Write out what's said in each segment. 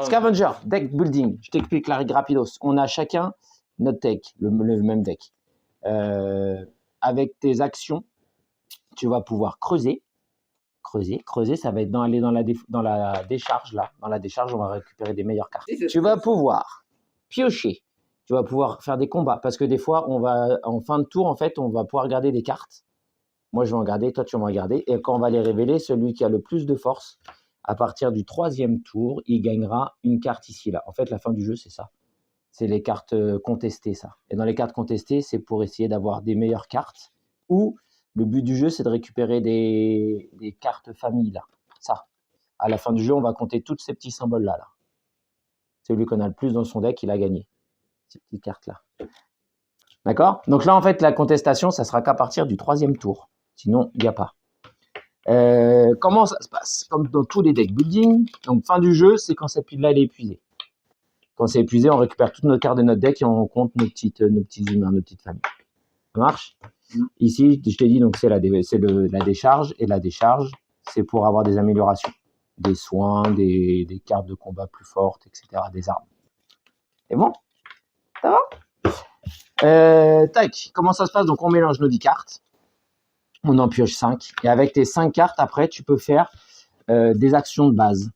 Scavenger, deck building. Je t'explique la règle rapidos. On a chacun notre deck, le même deck. Avec tes actions, tu vas pouvoir creuser. Creuser, ça va être aller dans la décharge, là. Dans la décharge, on va récupérer des meilleures cartes. Tu vas pouvoir piocher. Tu vas pouvoir faire des combats. Parce que des fois, en fin de tour, en fait, on va pouvoir garder des cartes. Moi, je vais en garder, toi, tu vas en garder. Et quand on va les révéler, celui qui a le plus de force, à partir du 3e tour, il gagnera une carte ici, là. En fait, la fin du jeu, c'est ça. C'est les cartes contestées, ça. Et dans les cartes contestées, c'est pour essayer d'avoir des meilleures cartes. Ou le but du jeu, c'est de récupérer des cartes famille, là. Ça. À la fin du jeu, on va compter tous ces petits symboles-là. Là. Celui qu'on a le plus dans son deck, il a gagné. Ces petites cartes-là. D'accord? Donc là, en fait, la contestation, ça sera qu'à partir du 3e tour. Sinon, il n'y a pas. Comment ça se passe? Comme dans tous les decks building, donc fin du jeu, c'est quand cette pile-là est épuisée. Quand c'est épuisé, on récupère toutes nos cartes de notre deck et on compte nos petits humains, nos petites familles. Ça marche? Ici, je t'ai dit, donc c'est la décharge. Et la décharge, c'est pour avoir des améliorations. Des soins, des cartes de combat plus fortes, etc. Des armes. C'est bon? Ça va? Tac, comment ça se passe? Donc on mélange nos 10 cartes. On en pioche 5. Et avec tes 5 cartes, après, tu peux faire des actions de base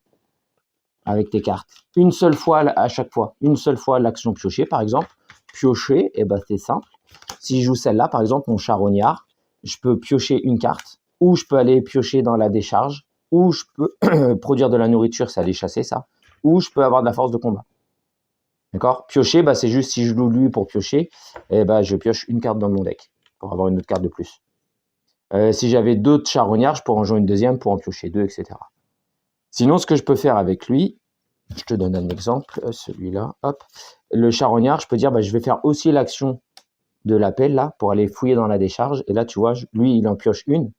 avec tes cartes. Une seule fois à chaque fois. Une seule fois l'action piocher, par exemple. Piocher, et ben c'est simple. Si je joue celle-là, par exemple, mon charognard, je peux piocher une carte, ou je peux aller piocher dans la décharge, ou je peux produire de la nourriture, c'est aller chasser ça, ou je peux avoir de la force de combat. D'accord? Piocher, bah, c'est juste si je loue lui pour piocher, et ben je pioche une carte dans mon deck, pour avoir une autre carte de plus. Si j'avais d'autres charognards, je pourrais en jouer une deuxième pour en piocher deux, etc. Sinon, ce que je peux faire avec lui, je te donne un exemple, celui-là, hop. Le charognard, je peux dire, bah, je vais faire aussi l'action de la pelle, là, pour aller fouiller dans la décharge. Et là, tu vois, lui, il en pioche une.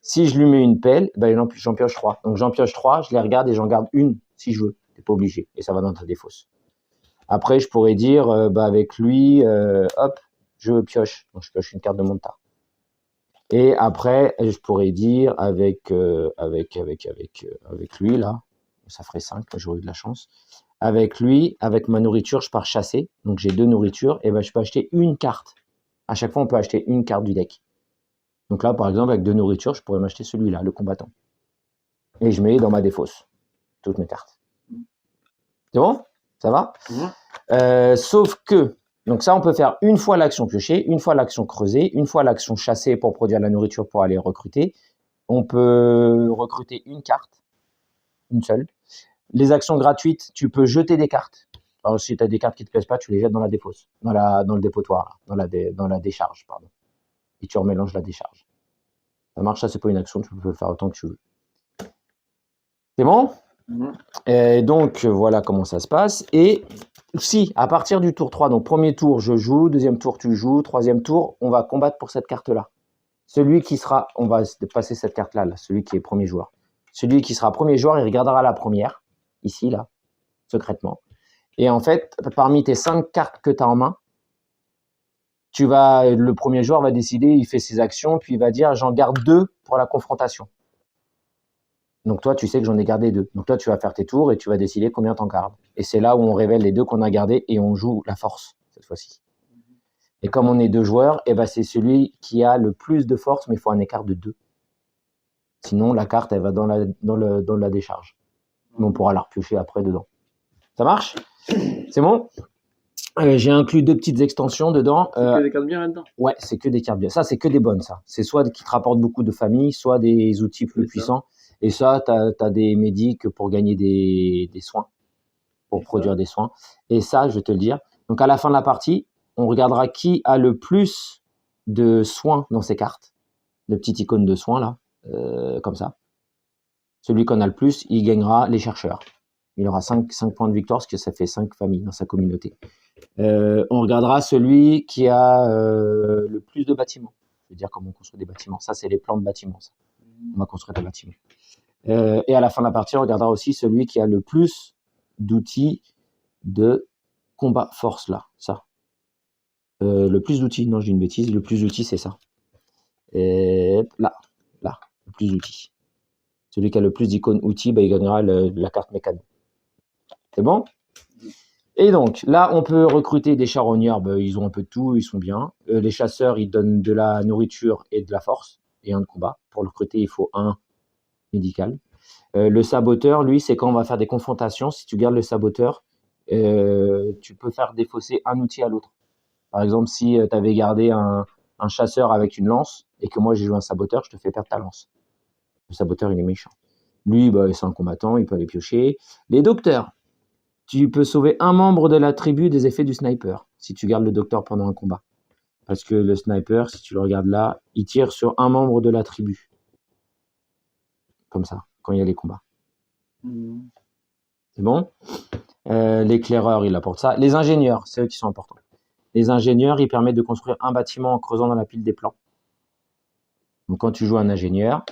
Si je lui mets une pelle, bah, j'en pioche 3. Donc, j'en pioche 3, je les regarde et j'en garde une si je veux. Tu n'es pas obligé. Et ça va dans ta défausse. Après, je pourrais dire, bah, avec lui, hop, je pioche. Donc, je pioche une carte de mon tas. Et après, je pourrais dire avec lui, là, ça ferait 5, j'aurais eu de la chance. Avec lui, avec ma nourriture, je pars chasser. Donc, j'ai 2 nourritures. Et ben, je peux acheter une carte. À chaque fois, on peut acheter une carte du deck. Donc là, par exemple, avec 2 nourritures, je pourrais m'acheter celui-là, le combattant. Et je mets dans ma défausse toutes mes cartes. C'est bon? Ça va? Sauf que, donc ça, on peut faire une fois l'action piocher, une fois l'action creuser, une fois l'action chasser pour produire de la nourriture pour aller recruter. On peut recruter une carte, une seule. Les actions gratuites, tu peux jeter des cartes. Alors, si tu as des cartes qui ne te plaisent pas, tu les jettes dans la défausse, dans le dépotoir, là, dans la décharge, pardon. Et tu remélanges la décharge. Ça marche, ça, c'est pas une action, tu peux le faire autant que tu veux. C'est bon? Et donc, voilà comment ça se passe. Et si, à partir du tour 3, donc premier tour, je joue, deuxième tour, tu joues, troisième tour, on va combattre pour cette carte-là. Celui qui sera, on va passer cette carte-là, là, celui qui est premier joueur. Celui qui sera premier joueur, il regardera la première, ici, là, secrètement. Et en fait, parmi tes 5 cartes que tu as en main, le premier joueur va décider, il fait ses actions, puis il va dire, j'en garde 2 pour la confrontation. Donc toi, tu sais que j'en ai gardé 2. Donc toi, tu vas faire tes tours et tu vas décider combien t'en gardes. Et c'est là où on révèle les 2 qu'on a gardés et on joue la force, cette fois-ci. Et comme on est 2 joueurs, eh ben, c'est celui qui a le plus de force, mais il faut un écart de 2. Sinon, la carte, elle va dans la décharge. Mais on pourra la repiocher après dedans. Ça marche? C'est bon? J'ai inclus 2 petites extensions dedans. C'est que des cartes bien là-dedans? Ouais, c'est que des cartes bien. Ça, c'est que des bonnes, ça. C'est soit qui te rapportent beaucoup de familles, soit des outils plus puissants. Et ça, tu as des médics pour gagner des soins, pour produire des soins. Et ça, je vais te le dire. Donc, à la fin de la partie, on regardera qui a le plus de soins dans ses cartes. De petites icônes de soins, là, comme ça. Celui qu'on a le plus, il gagnera les chercheurs. Il aura 5 points de victoire, parce que ça fait 5 familles dans sa communauté. On regardera celui qui a le plus de bâtiments. Je veux dire comment on construit des bâtiments. Ça, c'est les plans de bâtiments. Ça. On va construire des bâtiments. Et à la fin de la partie, on regardera aussi celui qui a le plus d'outils de combat force, là. Ça. Le plus d'outils, non, je dis une bêtise. Le plus d'outils, c'est ça. Et là, le plus d'outils. Celui qui a le plus d'icônes outils, bah, il gagnera la carte mécano. C'est bon? Et donc, là, on peut recruter des charognards. Ben, ils ont un peu de tout, ils sont bien. Les chasseurs, ils donnent de la nourriture et de la force et un de combat. Pour le recruter, il faut un médical. Le saboteur, lui, c'est quand on va faire des confrontations. Si tu gardes le saboteur, tu peux faire défausser un outil à l'autre. Par exemple, si tu avais gardé un chasseur avec une lance et que moi j'ai joué un saboteur, je te fais perdre ta lance. Le saboteur, il est méchant. Lui, bah, c'est un combattant, il peut aller piocher. Les docteurs, tu peux sauver un membre de la tribu des effets du sniper si tu gardes le docteur pendant un combat. Parce que le sniper, si tu le regardes là, il tire sur un membre de la tribu. Comme ça, quand il y a les combats. C'est bon? L'éclaireur, il apporte ça. Les ingénieurs, c'est eux qui sont importants. Les ingénieurs, ils permettent de construire un bâtiment en creusant dans la pile des plans. Donc quand tu joues un ingénieur,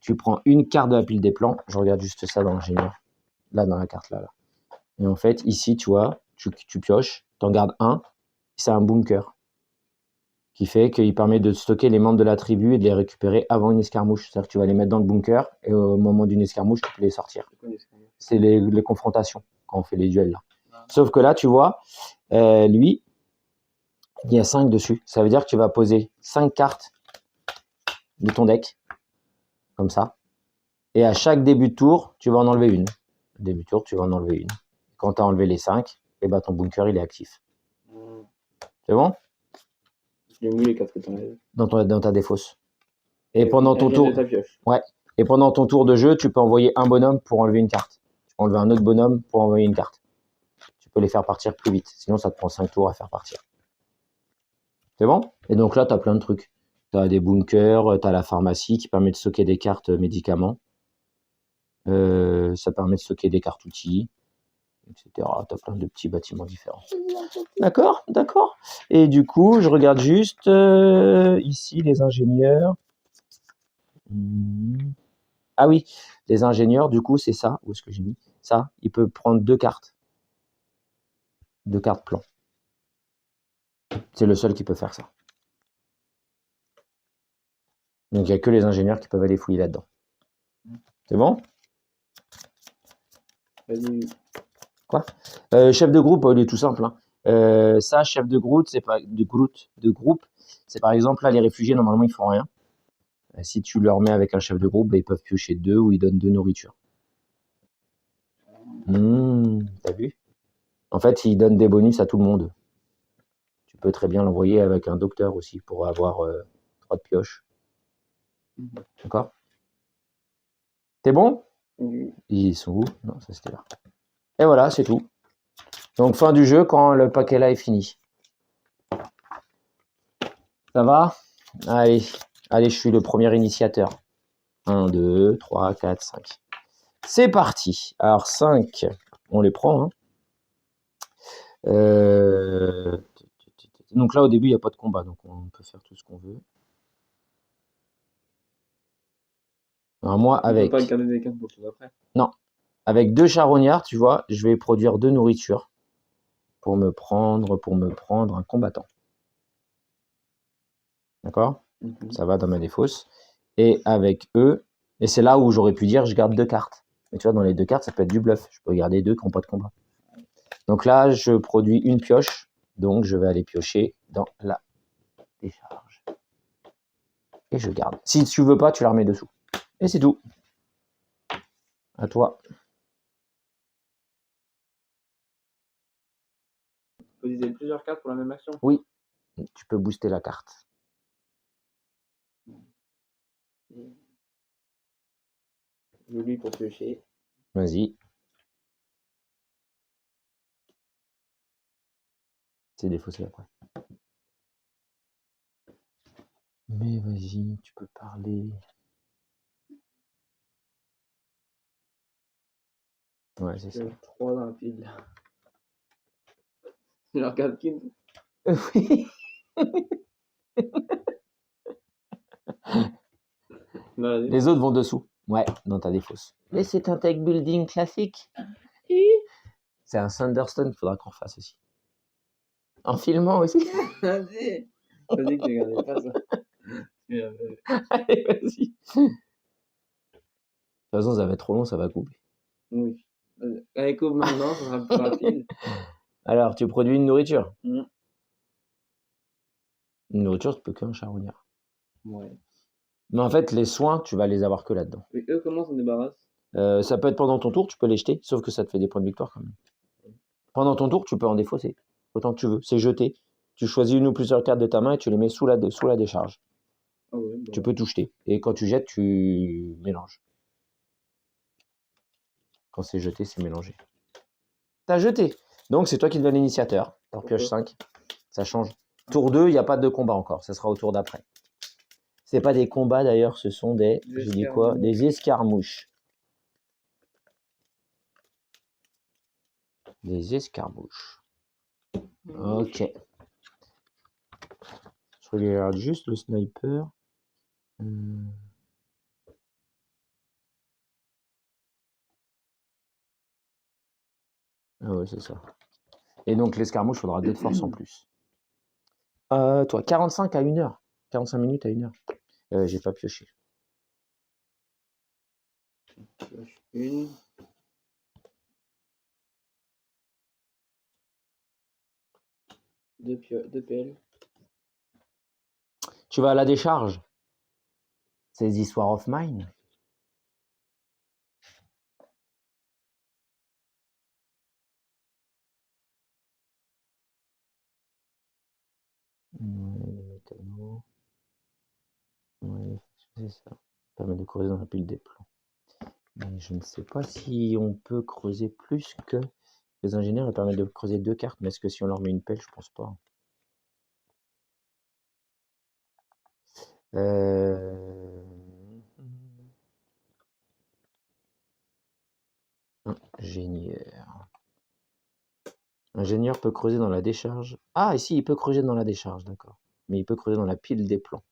tu prends une carte de la pile des plans. Je regarde juste ça dans l'ingénieur. Là, dans la carte, là. Et en fait, ici, tu vois, tu pioches, tu en gardes un. C'est un bunker qui fait qu'il permet de stocker les membres de la tribu et de les récupérer avant une escarmouche. C'est-à-dire que tu vas les mettre dans le bunker et au moment d'une escarmouche, tu peux les sortir. C'est les confrontations quand on fait les duels là. Sauf que là, tu vois, lui, il y a 5 dessus. Ça veut dire que tu vas poser 5 cartes de ton deck, comme ça. Et à chaque début de tour, tu vas en enlever une. Début de tour, tu vas en enlever une. Quand tu as enlevé les 5, et ben ton bunker, il est actif. C'est bon? J'ai mis les 4 que tu enlèves. Dans ta défausse. Et pendant ton tour... Ouais. Et pendant ton tour de jeu, tu peux envoyer un bonhomme pour enlever une carte. Tu peux enlever un autre bonhomme pour envoyer une carte. Tu peux les faire partir plus vite. Sinon, ça te prend 5 tours à faire partir. C'est bon? Et donc là, tu as plein de trucs. Tu as des bunkers, tu as la pharmacie qui permet de stocker des cartes médicaments. Ça permet de stocker des cartes outils, etc. Tu as plein de petits bâtiments différents. D'accord, d'accord. Et du coup, je regarde juste ici les ingénieurs. Ah oui, les ingénieurs, du coup, c'est ça. Où est-ce que j'ai mis ça? Il peut prendre 2 cartes. 2 cartes plan. C'est le seul qui peut faire ça. Donc, il n'y a que les ingénieurs qui peuvent aller fouiller là-dedans. C'est bon? Vas-y. Quoi? Chef de groupe, il est tout simple. Hein. Ça, chef de groupe, c'est pas de groupe. C'est par exemple là, les réfugiés, normalement, ils font rien. Si tu leur mets avec un chef de groupe, bah, ils peuvent piocher 2 ou ils donnent 2 nourritures. T'as vu? En fait, ils donnent des bonus à tout le monde. Tu peux très bien l'envoyer avec un docteur aussi pour avoir 3 de pioche. D'accord? T'es bon? Ils sont où? Non, ça c'était là. Et voilà, c'est tout. Donc fin du jeu quand le paquet là est fini. Ça va? Allez, allez, je suis le premier initiateur. 1, 2, 3, 4, 5. C'est parti. Alors 5, on les prend. Hein. Donc là, au début, il n'y a pas de combat, donc on peut faire tout ce qu'on veut. Alors moi, avec... On peut pas garder des cartes pour tout après. Non. Avec 2 charognards, tu vois, je vais produire 2 nourritures pour me prendre un combattant. D'accord? Ça va dans ma défausse. Et avec eux, et c'est là où j'aurais pu dire, je garde 2 cartes. Mais tu vois, dans les 2 cartes, ça peut être du bluff. Je peux garder 2 qui n'ont pas de combat. Donc là, je produis une pioche. Donc, je vais aller piocher dans la décharge. Et je garde. Si tu veux pas, tu la remets dessous. Et c'est tout. À toi. Tu peux utiliser plusieurs cartes pour la même action? Oui. Tu peux booster la carte. J'oublie pour piocher. Vas-y. C'est défaussé après. Mais vas-y, tu peux parler. Ouais, c'est ça. 3 dans la pile. Je le regarde qui? Oui. Les autres vont dessous. Ouais, dans ta défausse. Mais c'est un tech building classique. C'est un Thunderstone qu'il faudra qu'on fasse aussi. En filmant aussi. Vas-y. Vas-y que tu regardais pas ça. Allez, vas-y. De toute façon, ça va être trop long, ça va couper. Oui. Allez, coupe maintenant, ça sera plus rapide. Alors, tu produis une nourriture. Mm. Une nourriture, tu peux qu'un charognard. Ouais. Mais en fait, les soins, tu vas les avoir que là-dedans. Mais eux, comment on s'en débarrasse? Ça peut être pendant ton tour, tu peux les jeter, sauf que ça te fait des points de victoire quand même. Pendant ton tour, tu peux en défausser, autant que tu veux. C'est jeté. Tu choisis une ou plusieurs cartes de ta main et tu les mets sous la décharge. Ah ouais, bah. Tu peux tout jeter. Et quand tu jettes, tu mélanges. Quand c'est jeté, c'est mélangé. T'as jeté. Donc, c'est toi qui deviens l'initiateur. T'en pioches 5. Ça change. Tour 2, il n'y a pas de combat encore. Ça sera au tour d'après. C'est pas des combats d'ailleurs, ce sont des. J'ai dit quoi? Des escarmouches. Des escarmouches. Ok. Je regarde juste le sniper. Ah ouais, c'est ça. Et donc, l'escarmouche, il faudra 2 de force en plus. Toi, 45 à 1 heure. 45 minutes à 1 heure. J'ai pas pioché. Pioche une. Deux pelles. Tu vas à la décharge. C'est les histoires of mine. Ouais, les méthanos. Ouais, c'est ça. Permet de creuser dans la pile des plans. Mais je ne sais pas si on peut creuser plus que les ingénieurs. Ils permettent de creuser 2 cartes. Mais est-ce que si on leur met une pelle, je pense pas. Ingénieur. Ingénieur peut creuser dans la décharge. Ah, ici, il peut creuser dans la décharge, d'accord. Mais il peut creuser dans la pile des plans.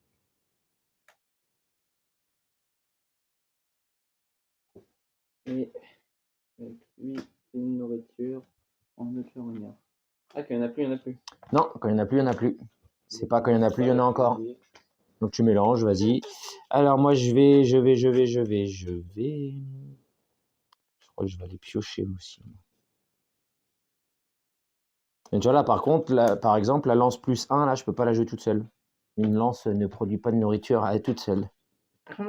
Et avec lui, une nourriture en autre charognard. Ah, quand il n'y en a plus, il n'y en a plus. Non, quand il n'y en a plus, il n'y en a plus. C'est pas quand il n'y en a plus, il y en a encore. Donc tu mélanges, vas-y. Alors moi, je crois que je vais aller piocher aussi. Et tu vois là, par contre, là, par exemple, la lance plus 1, là, je peux pas la jouer toute seule. Une lance ne produit pas de nourriture à elle toute seule.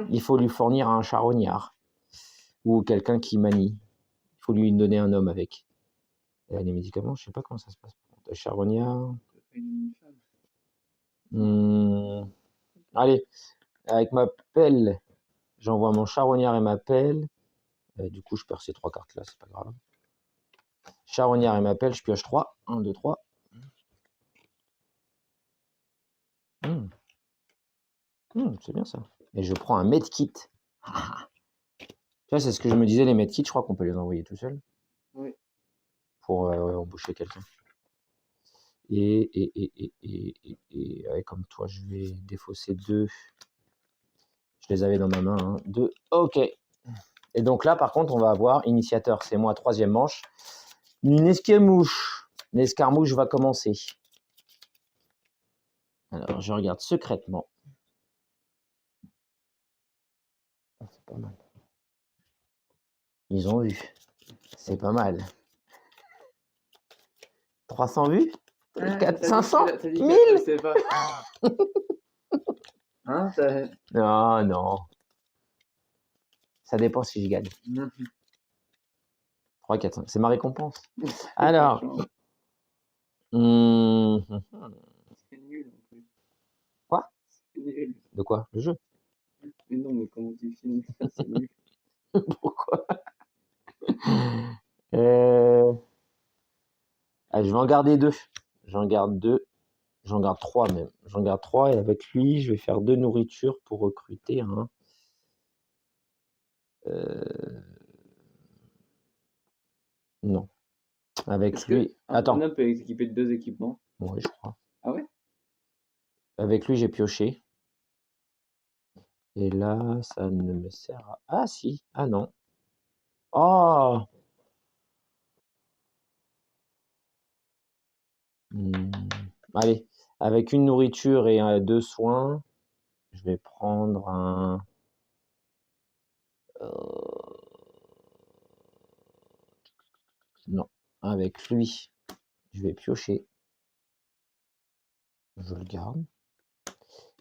Il faut lui fournir un charognard. Ou quelqu'un qui manie. Il faut lui donner un homme avec. Et les médicaments, je sais pas comment ça se passe. Le charognard. Allez, avec ma pelle, j'envoie mon charognard et ma pelle. Du coup, je perds ces 3 cartes là, c'est pas grave. Charognard et ma pelle, je pioche 3. 1, 2, 3. C'est bien ça. Et je prends un medkit. Tu vois, c'est ce que je me disais, les medkits, je crois qu'on peut les envoyer tout seul. Oui. Pour embaucher quelqu'un. Et ouais, comme toi, je vais défausser 2. Je les avais dans ma main. 2. Ok. Et donc là, par contre, on va avoir initiateur, c'est moi, 3e manche. Une escarmouche. L'escarmouche va commencer. Alors, je regarde secrètement. C'est pas mal. Ils ont vu. C'est pas mal. 300 vues 500 1000 Hein, Non, non. Ça dépend si je gagne. 3, 4, 5. C'est ma récompense. Alors. C'est nul en plus. Quoi? C'est nul. De quoi? Le jeu? Mais non, mais comment tu filmes ça, c'est nul. Pourquoi? Allez, je vais en garder 2. J'en garde 2. J'en garde 3 même. J'en garde 3 et avec lui, je vais faire 2 nourritures pour recruter un. Non. Avec lui. Attends. Un peut équiper de 2 équipements. Oui, je crois. Ah ouais? Avec lui, j'ai pioché. Et là, ça ne me sert à. Ah si. Ah non. Oh. Allez. Avec une nourriture et 2 soins, je vais prendre un. Non. Avec lui, je vais piocher. Je le garde.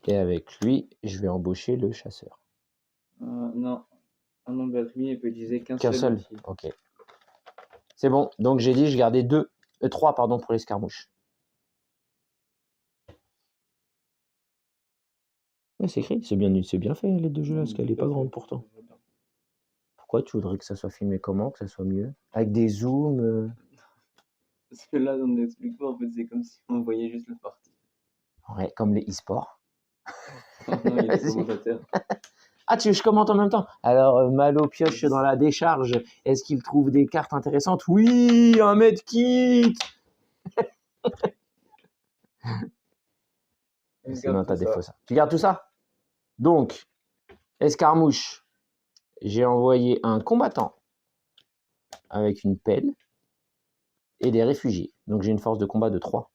Et avec lui, je vais embaucher le chasseur. Non. Un nombre d'attributs, il peut utiliser qu'un Qu'un seul. seul. Ok. C'est bon. Donc j'ai dit, je gardais 3 pardon, pour l'escarmouche. Ouais, c'est écrit. C'est bien fait les deux jeux là, parce qu'elle est pas grande pourtant. Pourquoi tu voudrais que ça soit filmé comment, que ça soit mieux? Avec des zooms Parce que là, on n'explique pas, en fait, c'est comme si on voyait juste la partie. Ouais, comme les e-sports. Non, il y a des Vas-y. commentateurs. Ah, je commente en même temps. Alors, Malo pioche dans la décharge. Est-ce qu'il trouve des cartes intéressantes? Oui, un medkit. Sinon, t'as des faux ça. Tu gardes tout ça? Donc, escarmouche, j'ai envoyé un combattant avec une pelle et des réfugiés. Donc, j'ai une force de combat de 3.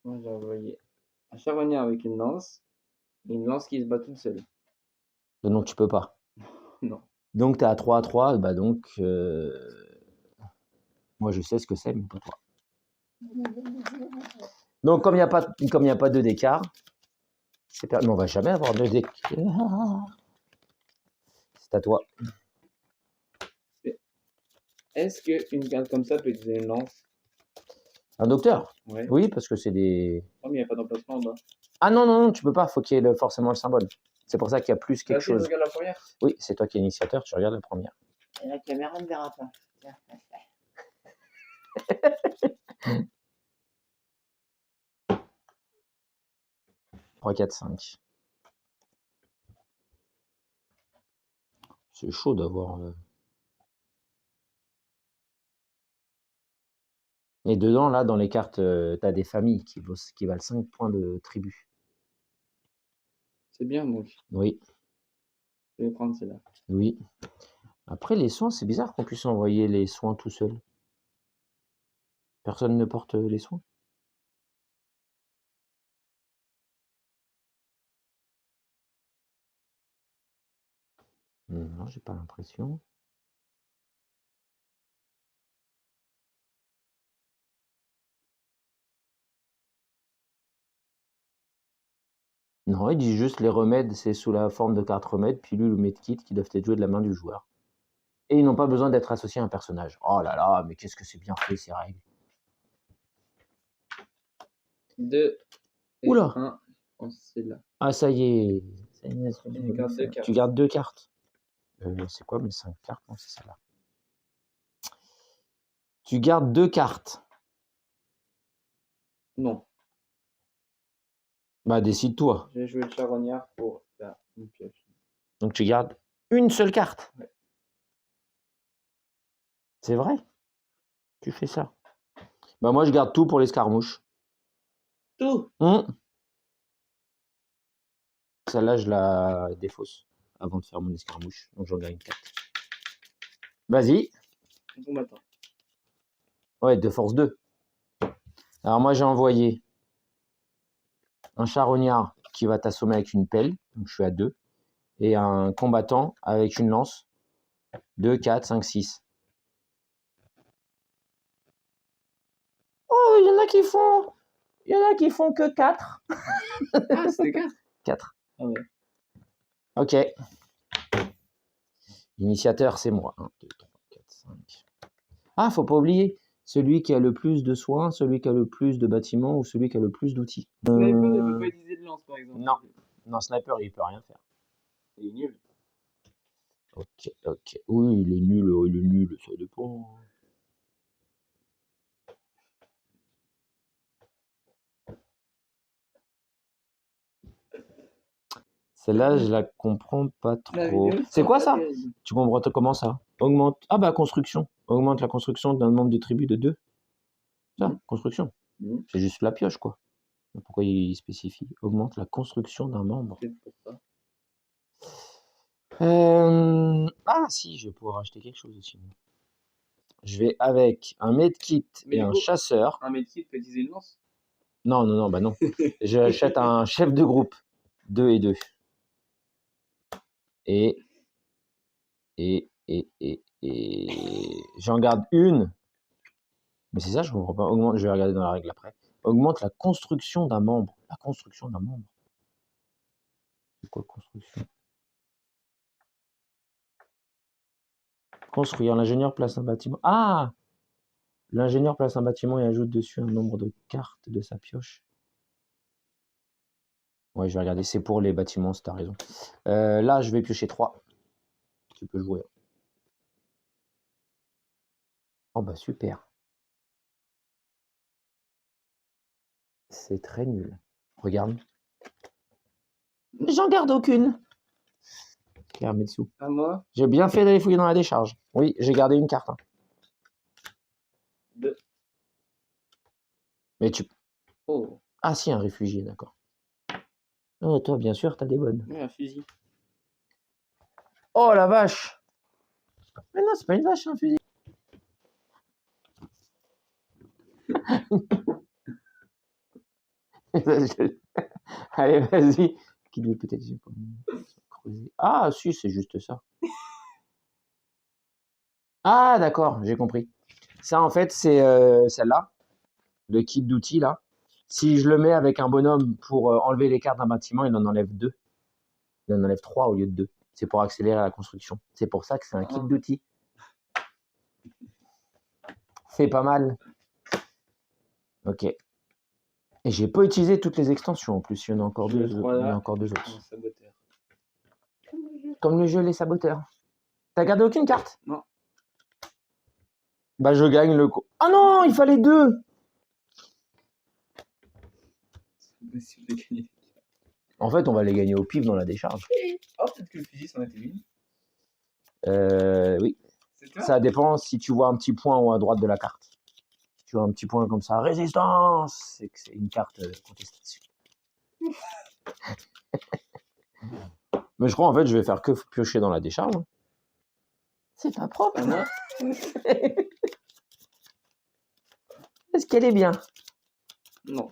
Moi, j'ai envoyé un charognard avec une lance qui se bat toute seule. Donc, tu peux pas. Non. Donc, tu es à 3 à 3. Bah, donc, moi, je sais ce que c'est, mais pas toi. Donc, comme il n'y a pas 2 d'écart, mais on va jamais avoir 2 d'écart. C'est à toi. Est-ce qu'une carte comme ça peut utiliser une lance? Un docteur? Ouais. Oui, parce que c'est des... Oh, mais il n'y a pas d'emplacement en bas. Ah non, non, non, tu peux pas, faut qu'il y ait forcément le symbole. C'est pour ça qu'il y a plus quelque chose. Je regarde la première. Oui, c'est toi qui es initiateur, tu regardes la première. Et la caméra ne verra pas. 3, 4, 5. C'est chaud d'avoir... Et dedans, là, dans les cartes, tu as des familles qui valent 5 points de tribu. C'est bien, donc. Oui. Je vais prendre celle-là. Oui. Après, les soins, c'est bizarre qu'on puisse envoyer les soins tout seul. Personne ne porte les soins. Non, j'ai pas l'impression. Non, il dit juste les remèdes, c'est sous la forme de cartes remèdes, pilules ou medkits qui doivent être joués de la main du joueur. Et ils n'ont pas besoin d'être associés à un personnage. Oh là là, mais qu'est-ce que c'est bien fait ces règles. 2 et Oula. 1. Je pense que c'est là. Ah, ça y est. Tu gardes 2 cartes. C'est quoi mes 5 cartes? Non, c'est celle-là. Tu gardes 2 cartes. Non. Bah, décide-toi. Je vais jouer le charognard pour faire une pioche. Donc, tu gardes une seule carte. Ouais. C'est vrai? Tu fais ça? Bah, moi, je garde tout pour l'escarmouche. Tout? Celle-là, je la défausse avant de faire mon escarmouche. Donc, j'en gagne une carte. Vas-y. Combattant. Ouais, de force 2. Alors, moi, j'ai envoyé un charognard qui va t'assommer avec une pelle. Donc, je suis à 2. Et un combattant avec une lance. 2, 4, 5, 6. Oh, il y en a qui font que 4. Ah, c'était 4? 4. Ah ouais. Ok. L'initiateur, c'est moi. 1, 2, 3, 4, 5. Ah, faut pas oublier. Celui qui a le plus de soins, celui qui a le plus de bâtiments ou celui qui a le plus d'outils. Sniper, il peut pas utiliser de lance, par exemple. Non. Non, sniper, il peut rien faire. Il est nul. Ok, ok. Oui, il est nul, ça dépend. Celle-là, je la comprends pas trop. C'est quoi ça? Tu comprends comment ça? Augmente. Ah bah construction. Augmente la construction d'un membre de tribu de 2. Ça, construction. C'est juste la pioche, quoi. Pourquoi il spécifie? Augmente la construction d'un membre. C'est pour ça. Ah si, je vais pouvoir acheter quelque chose aussi. Je vais avec un medkit et un chasseur. Un medkit peut utiliser une lance? Non, non, non, bah non. J'achète un chef de groupe. 2 et 2. Et j'en garde une. Mais c'est ça, je comprends pas. Augmente, je vais regarder dans la règle après. Augmente la construction d'un membre. La construction d'un membre. C'est quoi construction? Construire. L'ingénieur place un bâtiment. Ah! L'ingénieur place un bâtiment et ajoute dessus un nombre de cartes de sa pioche. Ouais, je vais regarder. C'est pour les bâtiments, si t'as raison. Là, je vais piocher 3. Tu peux jouer. Oh bah super. C'est très nul. Regarde. J'en garde aucune. Mitsu. À moi. J'ai bien fait d'aller fouiller dans la décharge. Oui, j'ai gardé une carte. Hein. 2. Mais tu... Oh. Ah si, un réfugié, d'accord. Oh, toi, bien sûr, t'as des bonnes. Oui, un fusil. Oh la vache! Mais non, c'est pas une vache, un fusil. Allez, vas-y. Qui doit peut-être creuser. Ah, si, c'est juste ça. Ah, d'accord, j'ai compris. Ça, en fait, c'est celle-là, le kit d'outils, là. Si je le mets avec un bonhomme pour enlever les cartes d'un bâtiment, il en enlève 2. Il en enlève 3 au lieu de 2. C'est pour accélérer la construction. C'est pour ça que c'est un kit d'outils. C'est pas mal. Ok. Et j'ai pas utilisé toutes les extensions en plus. Il y en a encore deux. Il y en a encore 2 autres. Saboteur. Comme le jeu Les Saboteurs. T'as gardé aucune carte? Non. Bah je gagne le coup. Ah non, il fallait 2. C'est impossible de gagner. En fait, on va les gagner au pif dans la décharge. Oh, peut-être que le fusil, c'en était une. Oui. C'est Ça dépend si tu vois un petit point en haut à droite de la carte. Si tu vois un petit point comme ça, résistance, c'est que c'est une carte contestation. Mais je crois en fait, je vais faire que piocher dans la décharge. C'est pas propre. moi. Est-ce qu'elle est bien? Non.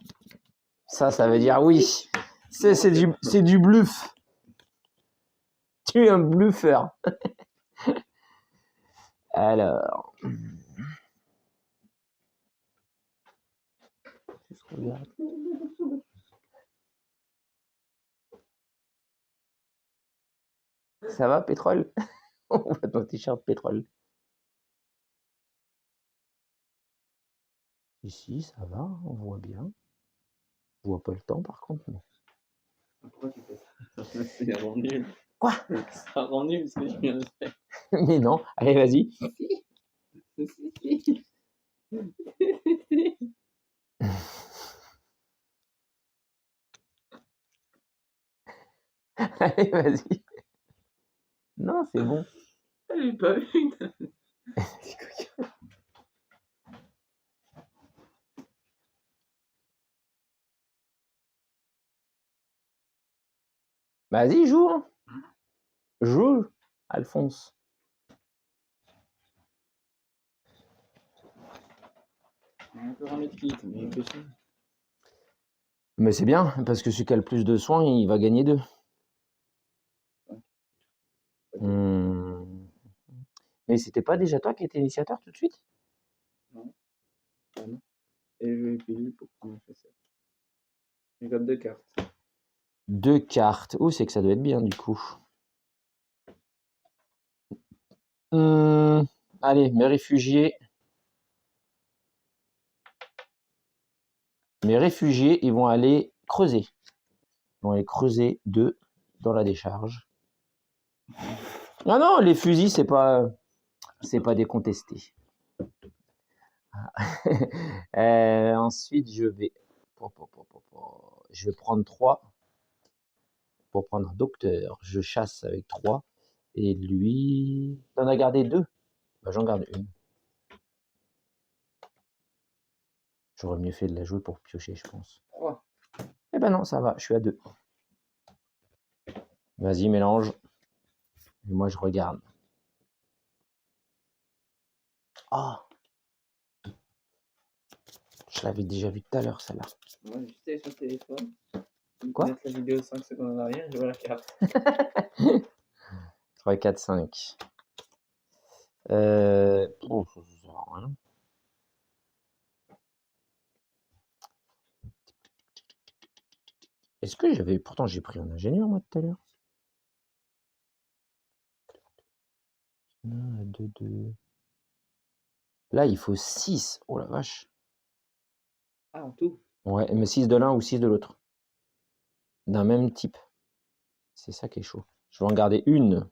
Ça veut dire oui. C'est du bluff. Tu es un bluffeur. Alors. Je regarde. Ça va, pétrole? On voit ton t-shirt pétrole. Ici, ça va, on voit bien. Je vois pas le temps par contre. Mais... Pourquoi tu fais ça? Ça rend nul. Quoi? Ça rend nul ce que je viens de faire. Mais non, allez, vas-y. Allez, vas-y. Non, c'est bon. J'ai pas vu. Vas-y, joue. Hein. Joue, Alphonse. On peut remettre kit, mais que ça. Mais c'est bien, parce que celui qui a le plus de soins, il va gagner 2. Mais c'était pas déjà toi qui étais initiateur tout de suite? Non. Ah non. Et je vais payer pour prendre un chasseur. J'ai got 2 cartes. 2 cartes. Où c'est que ça doit être bien du coup? Allez, mes réfugiés. Mes réfugiés, ils vont aller creuser. Ils vont aller creuser 2 dans la décharge. Non, non, les fusils, c'est pas décontesté. Ensuite, je vais prendre 3 pour prendre un docteur. Je chasse avec 3. Et lui, t'en as gardé 2? Bah, j'en garde une. J'aurais mieux fait de la jouer pour piocher, je pense. 3. Eh ben non, ça va, je suis à 2. Vas-y, mélange. Et moi, je regarde. Ah! Je l'avais déjà vu tout à l'heure, celle-là. Moi, j'étais sur le téléphone. Quoi? Mettre la vidéo 5 secondes en arrière, je vois la carte. 3, 4, 5. Est-ce que j'avais... Pourtant, j'ai pris un ingénieur, moi, tout à l'heure. 1, 2, 2. Là, il faut 6. Oh la vache. Ah, en tout. Ouais, mais 6 de l'un ou 6 de l'autre. D'un même type. C'est ça qui est chaud. Je vais en garder une.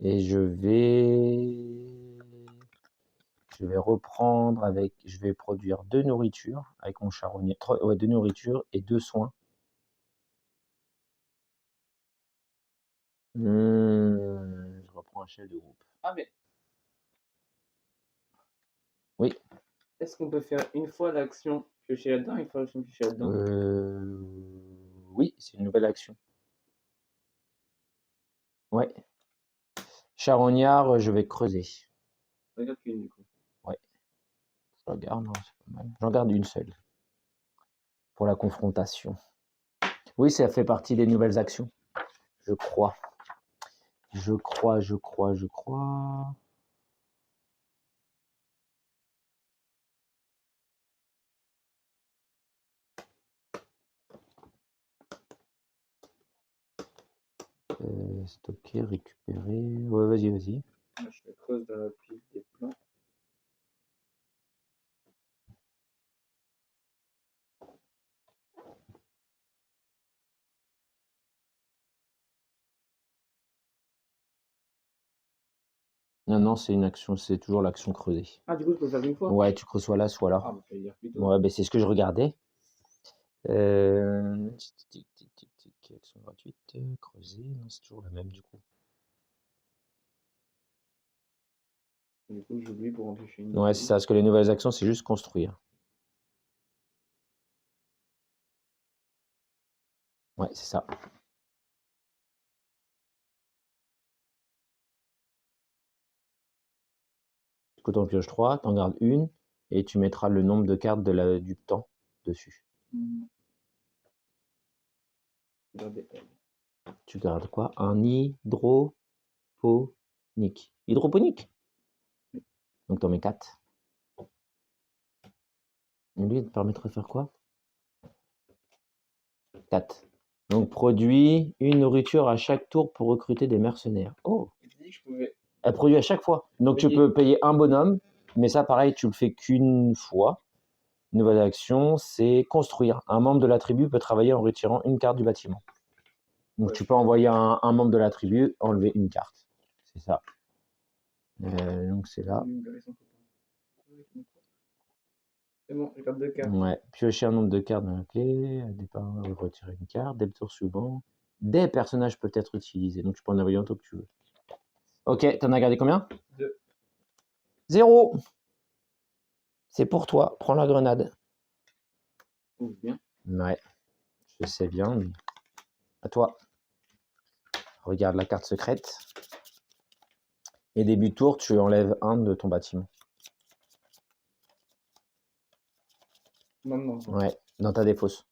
Et je vais reprendre avec... Je vais produire 2 nourritures avec mon charognard. 2 nourritures et 2 soins. Je reprends un chef de groupe. Ah, mais Oui. est-ce qu'on peut faire une fois l'action piocher là-dedans, une fois l'action piocher là-dedans? Oui, c'est une nouvelle action. Ouais. Charognard, je vais creuser. Regarde qu'une, du coup. Ouais. Je regarde, non, c'est pas mal. J'en garde une seule. Pour la confrontation. Oui, ça fait partie des nouvelles actions. Je crois. Je crois. Stocker, récupérer. Ouais, vas-y. Moi, je le creuse dans la pile des plans. Non, c'est une action, c'est toujours l'action creusée. Ah, du coup, je peux faire une fois? Ouais, tu creuses soit là, soit là. Ah, bah, fallait dire plus tôt. Ouais, ben c'est ce que je regardais. Action gratuite, creuser. Non, c'est toujours la même du coup. Du coup, j'oublie pour en piocher une. Ouais, c'est ça, parce que les nouvelles actions, c'est juste construire. Ouais, c'est ça. Du coup, tu en pioches 3, tu en gardes une, et tu mettras le nombre de cartes du temps dessus. Regardez. Tu gardes quoi? Un hydroponique. Hydroponique? Donc, tu en mets 4. Lui, il te permettrait de faire quoi? 4. Donc, produit une nourriture à chaque tour pour recruter des mercenaires. Oh! Je dis que je pouvais. Elle produit à chaque fois. Donc, tu peux payer un bonhomme, mais ça, pareil, tu le fais qu'une fois. Nouvelle action, c'est construire. Un membre de la tribu peut travailler en retirant une carte du bâtiment. Donc, Ouais, tu peux envoyer un membre de la tribu enlever une carte. C'est ça. Donc, c'est là. C'est bon, je garde 2 cartes. Ouais. Piocher un nombre de cartes dans la clé. Départ, retirer une carte. Dès le tour suivant. Des personnages peuvent être utilisés. Donc, tu peux en envoyer autant que tu veux. Ok, t'en as gardé combien? 2. 0. C'est pour toi. Prends la grenade. Oh, bien. Ouais. Je sais bien. Mais... À toi. Regarde la carte secrète. Et début de tour, tu enlèves un de ton bâtiment. Maintenant. Ouais, dans ta défausse.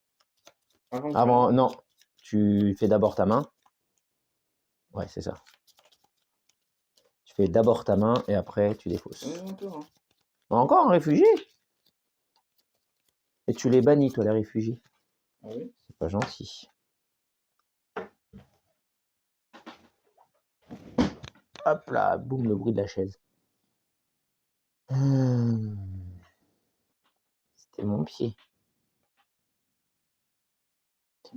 Avant, non. Tu fais d'abord ta main. Ouais, c'est ça. Tu fais d'abord ta main et après tu défausses. encore, hein. Encore un réfugié? Et tu les bannis, toi, les réfugiés. Ah oui? C'est pas gentil. Hop là, boum, le bruit de la chaise. C'était mon pied.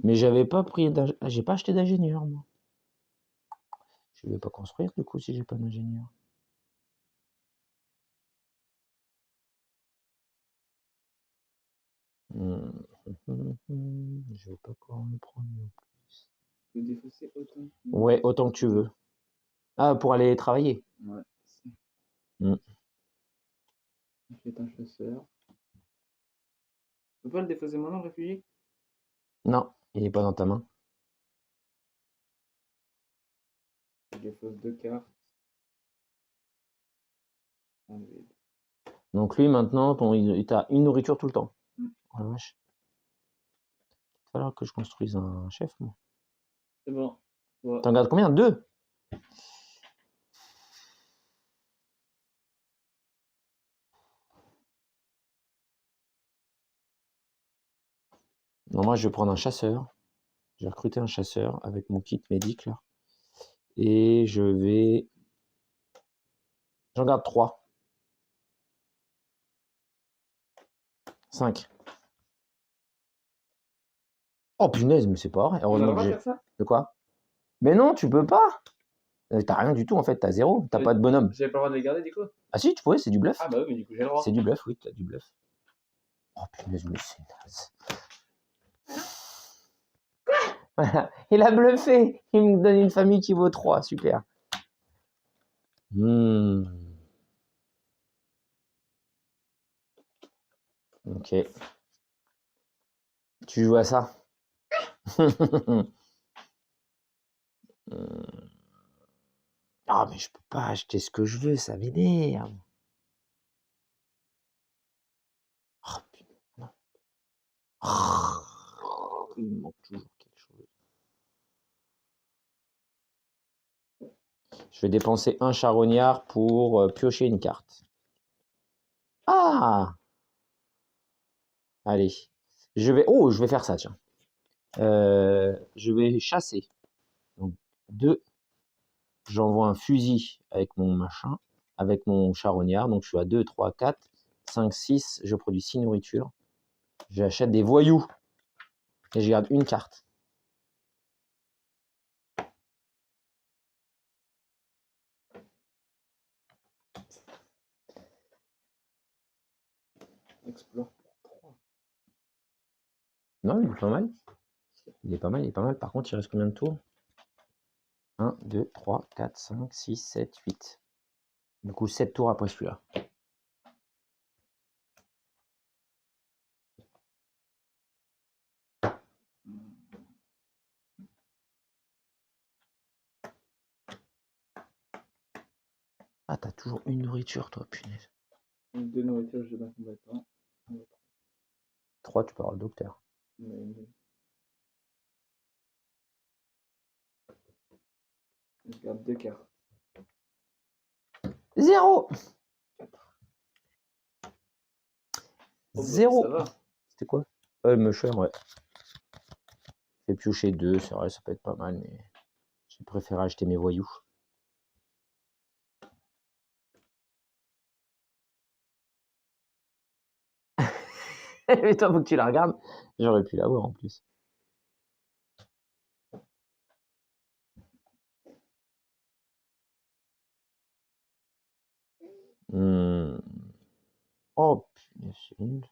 Mais j'avais pas pris j'ai pas acheté d'ingénieur, moi. Je vais pas construire, du coup, si j'ai pas d'ingénieur. Je vais pas pouvoir me prendre non plus. Tu peux défausser autant. Ouais, autant que tu veux. Ah, pour aller travailler. Ouais. Mm. Achète un chasseur. Tu peux pas le défausser maintenant, le réfugié? Non, il est pas dans ta main. Je défausse 2 cartes. Un vide. Donc lui, maintenant, il t'a une nourriture tout le temps. Oh la vache. Il va falloir que je construise un chef, moi. C'est bon. Ouais. T'en gardes combien? 2? Non, moi, je vais prendre un chasseur. J'ai recruté un chasseur avec mon kit médic, là. Et je vais... J'en garde 3. 5. Oh, punaise, mais c'est pas vrai. On a le Heureusement que droit de j'ai... faire ça? De quoi? Mais non, tu peux pas. T'as rien du tout, en fait. T'as 0. T'as pas de bonhomme. J'avais pas le droit de les garder du coup? Ah si, tu pourrais, c'est du bluff. Ah bah oui, mais du coup j'ai le droit. C'est du bluff, oui, t'as du bluff. Oh, punaise, mais c'est naze. Voilà, il a bluffé. Il me donne une famille qui vaut 3. Super. Ok. Tu joues à ça. Ah, mais je peux pas acheter ce que je veux, ça m'énerve. Oh, putain, non. Oh, il me manque toujours quelque chose. Je vais dépenser un charognard pour piocher une carte. Ah! Allez. Oh, je vais faire ça, tiens. Je vais chasser. Donc, 2. J'envoie un fusil avec mon machin, avec mon charognard. Donc, je suis à 2, 3, 4, 5, 6. Je produis 6 nourritures. J'achète des voyous. Et je garde une carte. Explore. Non, il est pas mal. Il est pas mal, il est pas mal. Par contre, il reste combien de tours? 1, 2, 3, 4, 5, 6, 7, 8. Du coup, 7 tours après celui-là. Ah, t'as toujours une nourriture, toi, punaise. 2 nourritures, je donne combattant. 3, tu peux avoir le docteur. Je garde 2 cartes. 0. Oh, 0. ça va. C'était quoi? Le musher, ouais. Fait piocher 2, c'est vrai, ça peut être pas mal, mais j'ai préféré acheter mes voyous. Mais toi, faut que tu la regardes. J'aurais pu l'avoir en plus. Oh, punaise, c'est nul.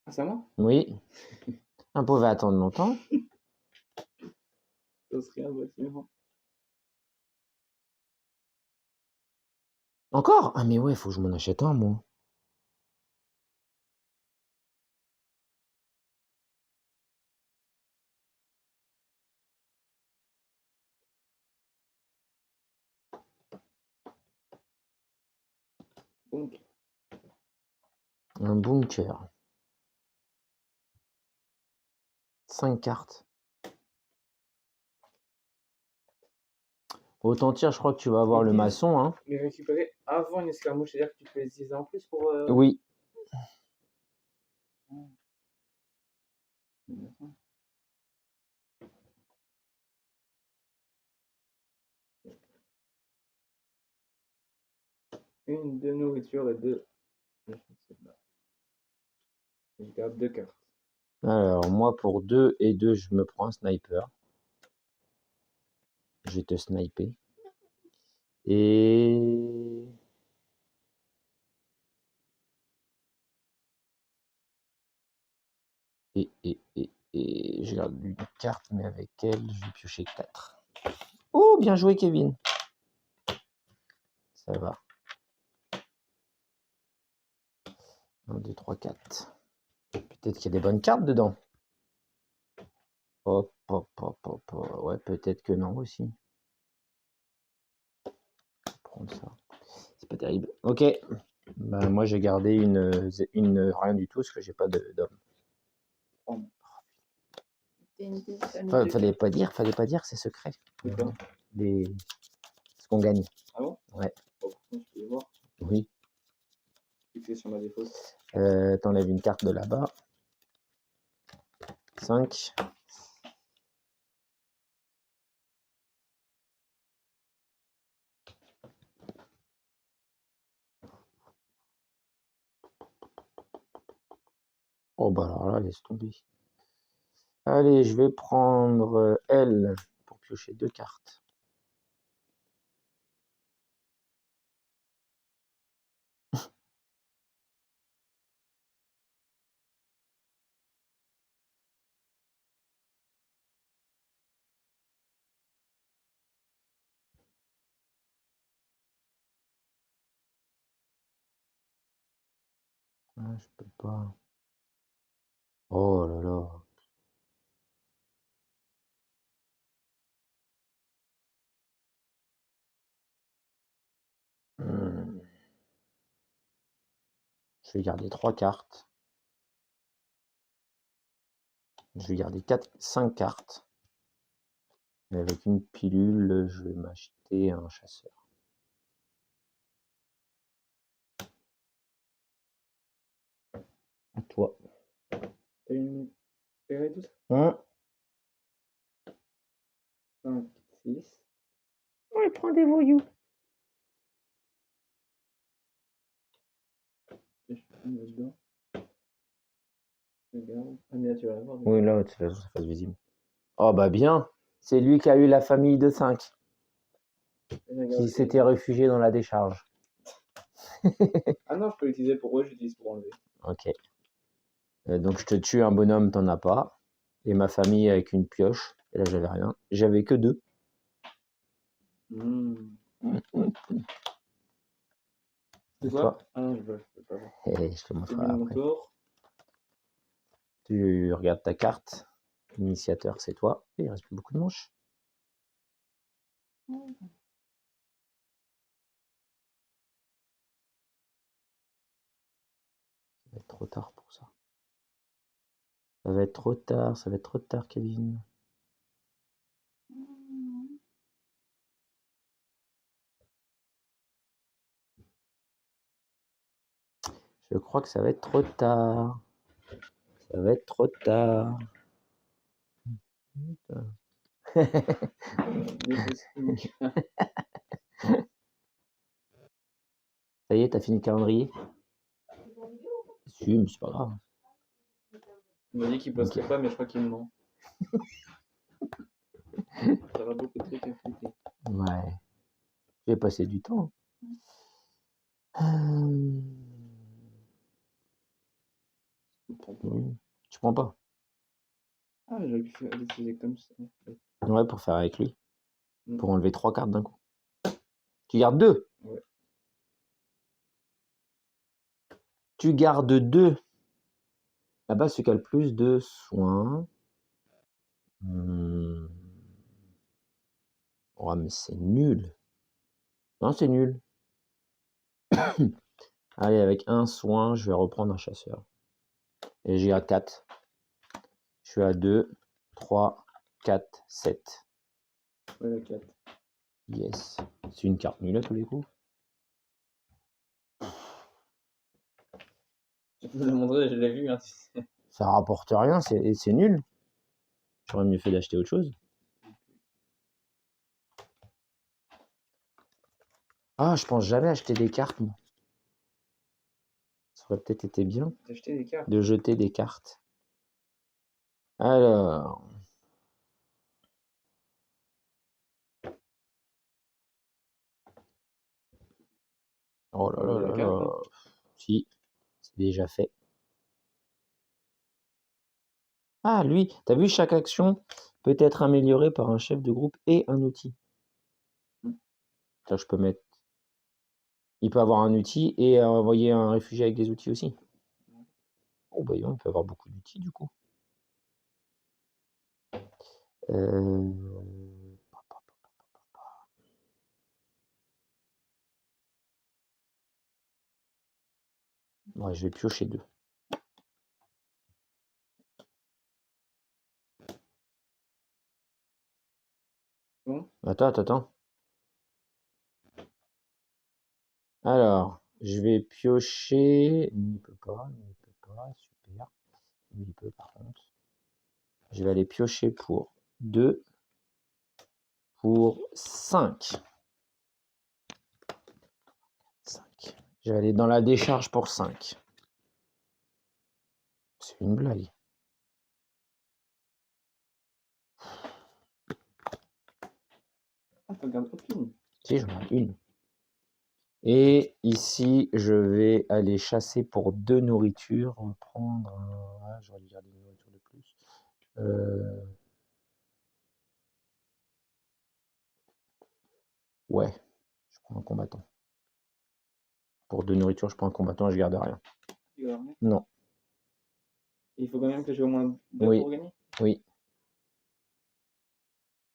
Ah, c'est à moi? Oui. Un pauvre va attendre longtemps. Ça serait un bâtiment. Encore? Ah, mais ouais, faut que je m'en achète un, moi. Donc, Un bunker. 5 cartes. Autant dire, je crois que tu vas avoir le maçon, hein. les récupérer avant une escarmouche, c'est-à-dire que tu peux les utiliser en plus pour. Oui. Une de nourriture et 2. Je garde 2 cartes. Alors, moi, pour 2 et 2, je me prends un sniper. Je vais te sniper. Et... Et je garde une carte, mais avec elle, je vais piocher 4. Oh, bien joué, Kevin. Ça va. 1, 2, 3, 4. Peut-être qu'il y a des bonnes cartes dedans. Hop, hop, hop, hop. Ouais, peut-être que non aussi. Prendre ça. C'est pas terrible. Ok. Ben, moi, j'ai gardé une rien du tout parce que j'ai pas d'homme. TNT, ça Enfin, nous fallait pas dire, c'est secret. C'est quoi? Ce qu'on gagne. Ah bon? Ouais. Oh, je peux voir. Oui. Cliquez sur ma défausse. T'enlèves une carte de là-bas. 5. Oh bah alors là, laisse tomber. Allez, je vais prendre L pour piocher 2 cartes. Ah, je peux pas. Oh là là. Je vais garder 3 cartes. Je vais garder 5 cartes. Et avec une pilule, je vais m'acheter un chasseur. À toi. T'as une PV tout ça? 1. 5, 6. Ouais, prends des voyous. Je prends là-dedans. Regarde. Ah, mais là, tu vas la voir. Oui, là, de toute façon, ça fasse visible. Oh bah bien. C'est lui qui a eu la famille de 5. Qui s'était réfugié dans la décharge. Ah non, je peux l'utiliser pour eux, j'utilise pour enlever. Ok. Donc je te tue un bonhomme, t'en as pas. Et ma famille avec une pioche. Et là, j'avais rien. J'avais que 2. C'est toi? Ah non, je peux pas voir. Et je te montrerai C'est mon après. tour. Tu regardes ta carte. L'initiateur, c'est toi. Et il reste plus beaucoup de manches. Ça va être trop tard pour ça. Ça va être trop tard, ça va être trop tard, Kevin. Je crois que ça va être trop tard. Ça va être trop tard. Ça y est, t'as fini le calendrier? Si, mais c'est pas grave. Il m'a dit qu'il posterait pas, mais je crois qu'il me ment. Ça va beaucoup de trucs à foutre. Ouais. J'ai passé du temps. Tu prends pas? Ah, j'aurais pu l'utiliser comme ça. Ouais, pour faire avec lui. Pour enlever 3 cartes d'un coup. Tu gardes 2? Ouais. Tu gardes 2. Là-bas, celui qui a le plus de soins. Oh, mais c'est nul. Non, c'est nul. Allez, avec un soin, je vais reprendre un chasseur. Et j'ai à 4. Je suis à 2, 3, 4, 7. Ouais, la 4. Yes. C'est une carte nulle à tous les coups. Je vous le montrer, je l'ai vu. Hein. Ça rapporte rien, c'est nul. J'aurais mieux fait d'acheter autre chose. Ah, je pense jamais acheter des cartes, moi. Ça aurait peut-être été bien. D'acheter des cartes. De jeter des cartes. Alors. Oh là là là là. Si, c'est déjà fait. Ah, lui, t'as vu, chaque action peut être améliorée par un chef de groupe et un outil. Ça, je peux mettre. Il peut avoir un outil et envoyer un réfugié avec des outils aussi. Oh, bah, il peut avoir beaucoup d'outils du coup. Ouais, je vais piocher 2. Attends. Alors, je vais piocher. Il ne peut pas. Super. Il peut par contre. Je vais aller piocher pour 2, pour 5. 5. Je vais aller dans la décharge pour 5. C'est une blague. Ah, tu regardes aucune. Si, j'en ai une. Et ici, je vais aller chasser pour 2 nourritures. On va prendre. J'aurais dû garder une nourriture de plus. Ouais, je prends un combattant. Pour 2 nourritures, je prends un combattant et je garde rien. Tu gardes rien. Non. Il faut quand même que j'ai au moins 2 Oui. pour gagner. Oui.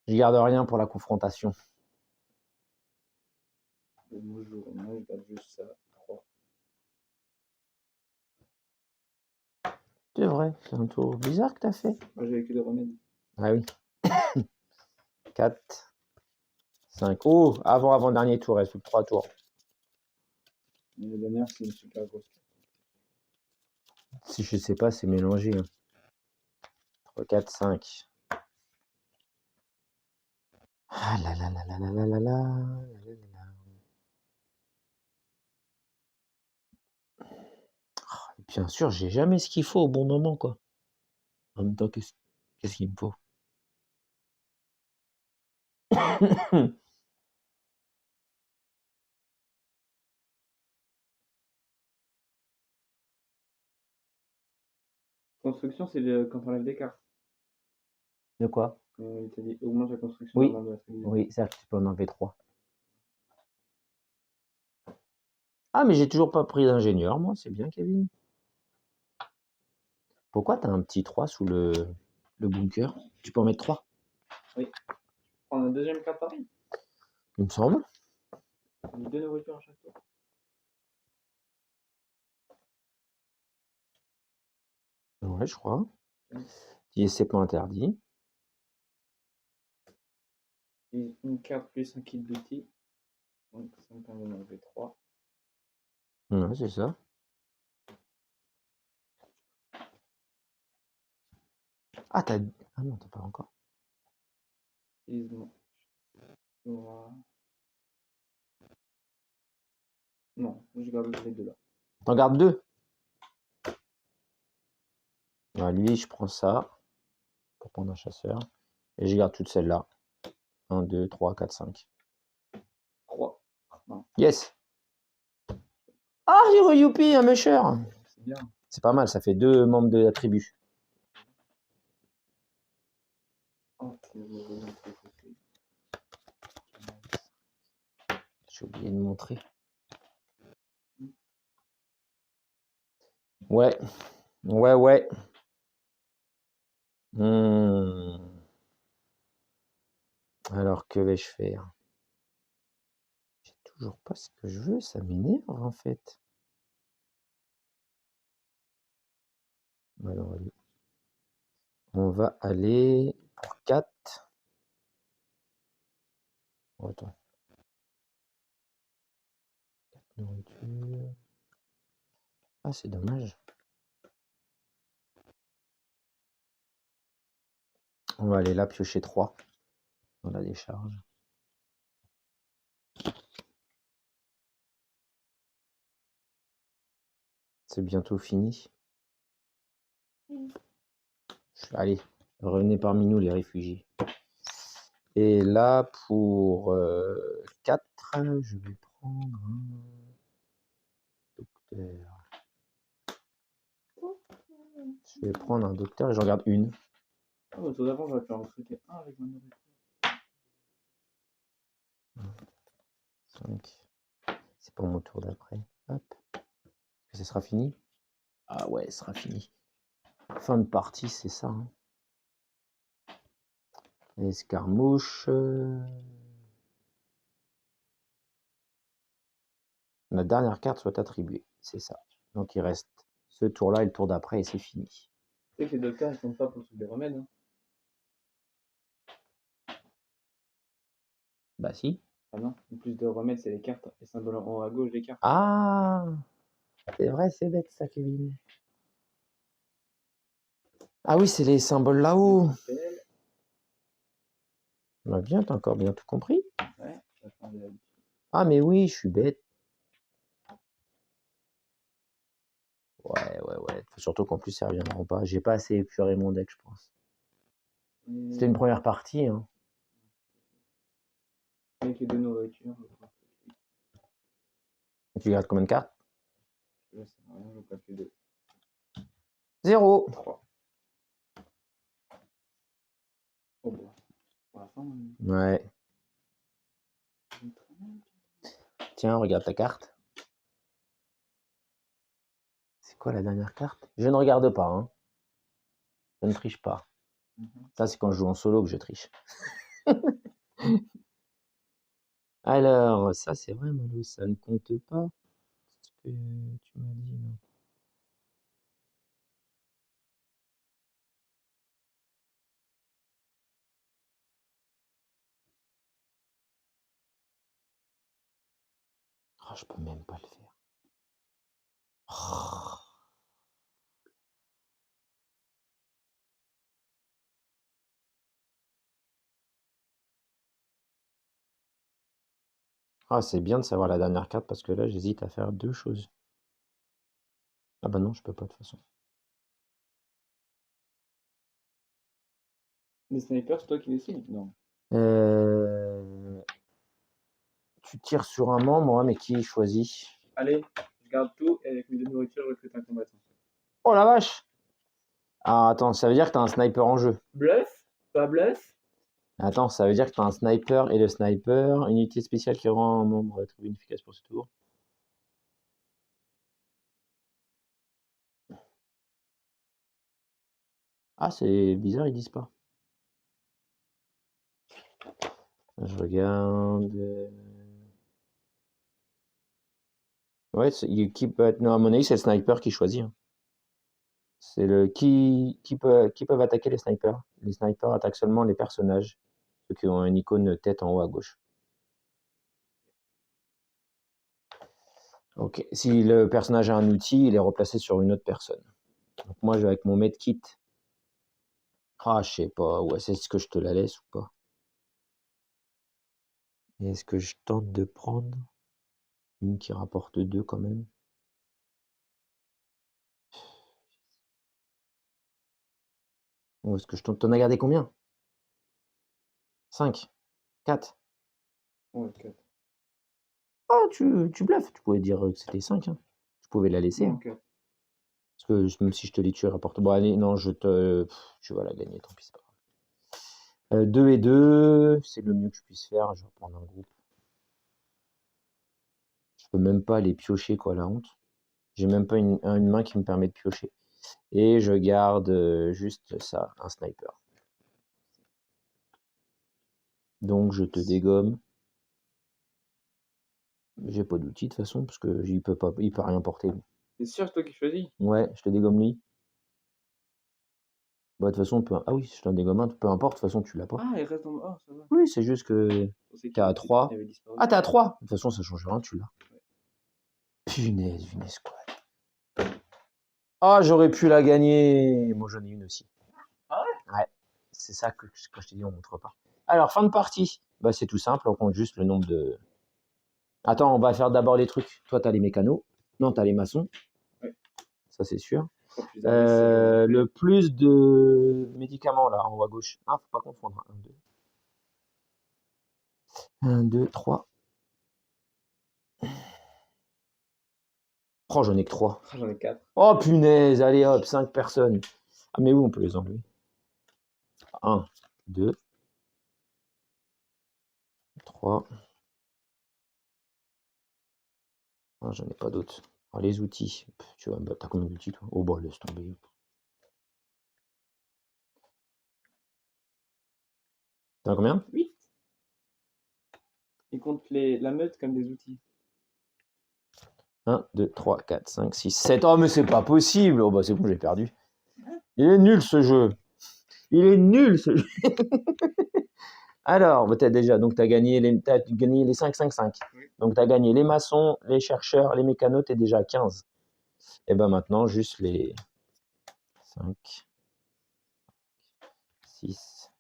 Je garde rien pour la confrontation. Moi, je garde juste ça. 3. C'est vrai, c'est un tour bizarre que t'as fait. Moi, j'avais que des remèdes. Ah oui. 4, 5. Oh, avant-dernier tour, il reste plus que 3 tours. Mais la dernière, c'est une super grosse. Si je sais pas, c'est mélangé. 3, 4, 5. Ah là là là là là là là là. Bien sûr, j'ai jamais ce qu'il faut au bon moment, quoi. En même temps, qu'est-ce qu'il me faut? Construction, c'est quand on enlève des cartes. De quoi? Il t'a dit augmente la construction Oui. normale de la stabilité. Oui, c'est vrai que tu peux en enlever 3. Ah, mais j'ai toujours pas pris d'ingénieur, moi, c'est bien, Kevin. Pourquoi t'as un petit 3 sous le bunker? Tu peux en mettre 3? Oui. Prendre la deuxième carte pareil. Il me semble. On met 2 nourritures à chaque tour. Ouais, je crois. Qui est c'est pas interdit. Et une carte plus un kit d'outils. Donc ça me permet d'en enlever 3. Ouais, c'est ça. Ah, t'as. Ah non, t'as pas encore. Non. Non, je garde les deux là. T'en gardes 2. Ah, lui, je prends ça pour prendre un chasseur. Et je garde toutes celles-là. 1, 2, 3, 4, 5. 3. Non, Yes! Ah, youpi, un musher! c'est bien. C'est pas mal, ça fait 2 membres de la tribu. Oh, J'ai oublié de montrer. Ouais. Ouais. Alors, que vais-je faire? J'ai toujours pas ce que je veux, ça m'énerve en fait. Alors, on va aller pour 4. Oh, attends. 4 nourriture. Ah, c'est dommage. On va aller là piocher 3 dans la décharge. C'est bientôt fini. Allez, revenez parmi nous les réfugiés. Et là, pour 4, je vais prendre un docteur. Je vais prendre un docteur et j'en garde une. Ah, bah, tout d'abord, j'aurais pu en recruter un avec ma nourriture. 5. C'est pour mon tour d'après. Hop. Est-ce que ça sera fini? Ah ouais, ce sera fini. Fin de partie, c'est ça. Hein. Escarmouche. La dernière carte soit attribuée. C'est ça. Donc il reste ce tour-là et le tour d'après et c'est fini. Tu sais que les docteurs, ils comptent pas pour le truc des remèdes. Hein. Bah si. Ah non, en plus de remettre, c'est les cartes, les symboles en haut à gauche des cartes. Ah, c'est vrai, c'est bête ça, Kevin. Ah oui, c'est les symboles là-haut. Rappel. Bah bien, t'as encore bien tout compris. Ouais, j'attendais. Ah mais oui, je suis bête. Ouais. Surtout qu'en plus, ça reviendra pas. J'ai pas assez épuré mon deck, je pense. C'était une première partie. Hein. Avec les deux nourritures. Et tu gardes combien de cartes? Je sais rien, je pas plus de 0. 3. Oh bon. Pour la fin, Ouais. Tiens, regarde ta carte. C'est quoi la dernière carte? Je ne regarde pas. Hein. Je ne triche pas. Ça, c'est quand je joue en solo que je triche. Alors, ça, c'est vrai, Malou, ça ne compte pas. Ce que tu m'as dit. Là. Oh, je peux même pas le faire. Oh. Ah, c'est bien de savoir la dernière carte parce que là, j'hésite à faire deux choses. Ah bah non, je peux pas de toute façon. Les snipers, c'est toi qui décides? Non. Tu tires sur un membre, hein, mais qui choisit? Allez, je garde tout et avec mes deux nourritures, je recrute un combattant. Oh la vache! Ah, attends, ça veut dire que t'as un sniper en jeu. Bluff? Pas bluff? Attends, ça veut dire que t'as un sniper et le sniper, unité spéciale qui rend un membre très efficace pour ce tour. Ah, c'est bizarre, ils disent pas. Je regarde. Ouais, non, à mon avis, c'est le sniper qui choisit. Hein. C'est le qui peuvent attaquer les snipers. Les snipers attaquent seulement les personnages, ceux qui ont une icône tête en haut à gauche. Ok. Si le personnage a un outil, il est replacé sur une autre personne. Donc moi, avec mon medkit. Ah, je sais pas. Ouais, c'est ce que je te la laisse ou pas? Est-ce que je tente de prendre une qui rapporte 2 quand même? Ou est-ce que je tente? T'en as gardé combien? 5? 4? Ouais, 4. Ah, tu bluffes. Tu pouvais dire que c'était 5. Hein. Tu pouvais la laisser. Non, Hein. 4. Parce que même si je te les tue, elle rapporte. Bon, allez, non, tu vas la gagner, tant pis, c'est pas grave. 2 et 2, c'est le mieux que je puisse faire. Je vais reprendre un groupe. Je peux même pas les piocher, quoi, la honte. J'ai même pas une main qui me permet de piocher. Et je garde juste ça, un sniper. Donc je te dégomme. J'ai pas d'outil de toute façon, parce que il peut rien porter. C'est sûr, c'est toi qui choisis? Ouais, je te dégomme lui. Bah, de toute façon, ah oui, je t'en dégomme un, peu importe, de toute façon, tu l'as pas. Ah, il reste en bas. Oh, ça va. Oui, c'est juste que t'es à 3. Il avait disparu. Ah, t'es à 3. De toute façon, ça change rien, tu l'as. Punaise, une escouade. Ah, j'aurais pu la gagner. Moi, j'en ai une aussi. Ah ouais? Ouais. C'est ça que quand je t'ai dit, on montre pas. Alors, fin de partie. Bah, c'est tout simple, on compte juste le nombre de... Attends, on va faire d'abord les trucs. Toi, t'as les mécanos. Non, t'as les maçons. Ouais. Ça, c'est sûr. Plus indices, le plus de médicaments, là, en haut à gauche. Ah, faut pas confondre. 1, 2, 3. Oh, j'en ai que 3. Ah, j'en ai 4. Oh, punaise, allez hop, 5 personnes. Ah, mais où on peut les enlever? 1, 2, 3. Ah, j'en ai pas d'autres. Oh, les outils. Tu vois, t'as combien d'outils, toi? Oh, bah, laisse tomber. T'en as combien? 8. Il compte la meute comme des outils. 1, 2, 3, 4, 5, 6, 7. Oh, mais c'est pas possible. Oh, bah, c'est bon, j'ai perdu. Il est nul, ce jeu. Il est nul, ce jeu. Alors, bah, donc tu as gagné les 5-5-5. Oui. Donc tu as gagné les maçons, les chercheurs, les mécanos, tu es déjà à 15. Et ben maintenant, juste les 5, 6,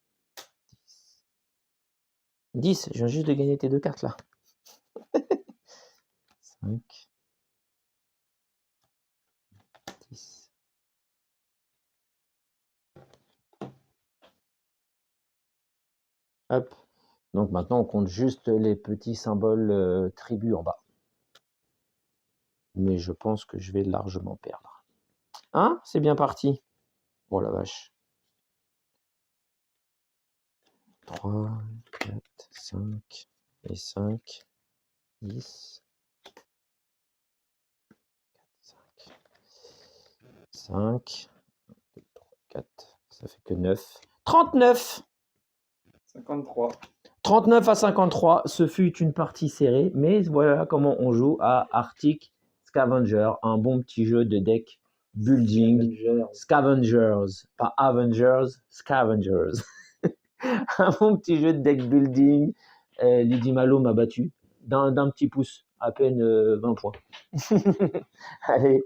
10. Je viens juste de gagner tes 2 cartes là. 5, 10. Hop. Donc maintenant, on compte juste les petits symboles tribus en bas. Mais je pense que je vais largement perdre. Hein? C'est bien parti. Oh la vache. 3, 4, 5 et 5, 10, 5, 4, ça fait que 9. 39! 53. 39 à 53, ce fut une partie serrée, mais voilà comment on joue à Arctic Scavenger, un bon petit jeu de deck building. Scavengers, pas Avengers, Scavengers. Un bon petit jeu de deck building. Lydie Malo m'a battu d'un petit pouce, à peine 20 points. Allez,